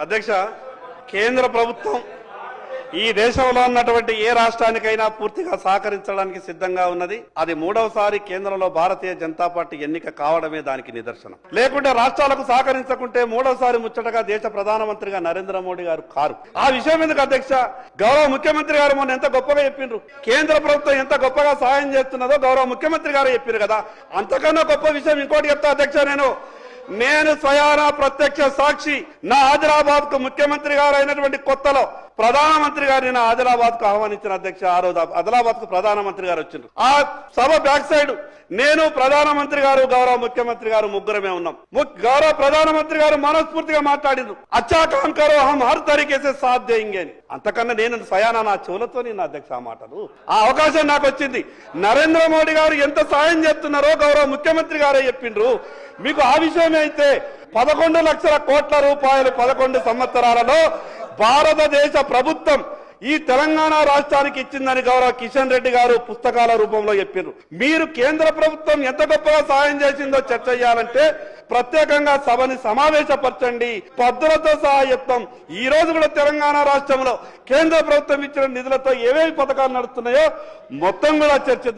అధ్యక్ష, కేంద్ర ప్రభుత్వం ఈ దేశంలో ఉన్నటువంటి ఏ రాష్ట్రానికైనా పూర్తిగా సహకరించడానికి సిద్ధంగా ఉన్నది. అది మూడవసారి కేంద్రంలో భారతీయ జనతా పార్టీ ఎన్నిక కావడమే దానికి నిదర్శనం. లేకుంటే రాష్ట్రాలకు సహకరించకుంటే మూడవసారి ముచ్చటగా దేశ ప్రధానమంత్రిగా నరేంద్ర మోడీ గారు కారు. ఆ విషయం ఎందుకు అధ్యక్ష, గౌరవ ముఖ్యమంత్రి గారు మొన్న ఎంత గొప్పగా చెప్పిండ్రు, కేంద్ర ప్రభుత్వం ఎంత గొప్పగా సహాయం చేస్తున్నదో గౌరవ ముఖ్యమంత్రి గారు చెప్పారు కదా. అంతకన్నా గొప్ప విషయం ఇంకోటి చెప్తా అధ్యక్ష, నేను స్వయాన ప్రత్యక్ష సాక్షి. నా ఆదిలాబాద్ కు ముఖ్యమంత్రి గారు అయినటువంటి కొత్తలో ప్రధానమంత్రి గారిని నా ఆదిలాబాద్ కు ఆహ్వానించిన అధ్యక్ష. ఆ రోజు ఆదిలాబాద్ కు ప్రధానమంత్రి గారు వచ్చిండ్రు. ఆ సభ బ్యాక్ సైడ్ నేను, ప్రధానమంత్రి గారు, గౌరవ ముఖ్యమంత్రి గారు ముగ్గురమే ఉన్నాం. గౌరవ ప్రధానమంత్రి గారు మనస్ఫూర్తిగా మాట్లాడిండ్రు, అచ్చా కామ్ కరో హమ్ హర్ తరీకే సే సాథ్ దేంగే అని. అంతకన్నా నేను స్వయాన నా చెవులతో నా అధ్యక్ష ఆ మాటలు, ఆ అవకాశం నాకు వచ్చింది. నరేంద్ర మోడీ గారు ఎంత సాయం చేస్తున్నారో గౌరవ ముఖ్యమంత్రి గారే చెప్పిండ్రు. మీకు ఆ విషయమే అయితే 11 లక్షల కోట్ల రూపాయలు 11 సంవత్సరాలలో భారతదేశ ప్రభుత్వం ఈ తెలంగాణ రాష్ట్రానికి ఇచ్చిందని గౌరవ కిషన్ రెడ్డి గారు పుస్తకాల రూపంలో చెప్పారు. మీరు కేంద్ర ప్రభుత్వం ఎంత గొప్పగా సాయం చేసిందో చర్చ చేయాలంటే ప్రత్యేకంగా సభని సమావేశపరచండి, పద్ధతులతో సహా చెప్తాం. ఈ రోజు కూడా తెలంగాణ రాష్ట్రంలో కేంద్ర ప్రభుత్వం ఇచ్చిన నిధులతో ఏవేవి పథకాలు నడుస్తున్నాయో మొత్తం కూడా చర్చిద్దాం.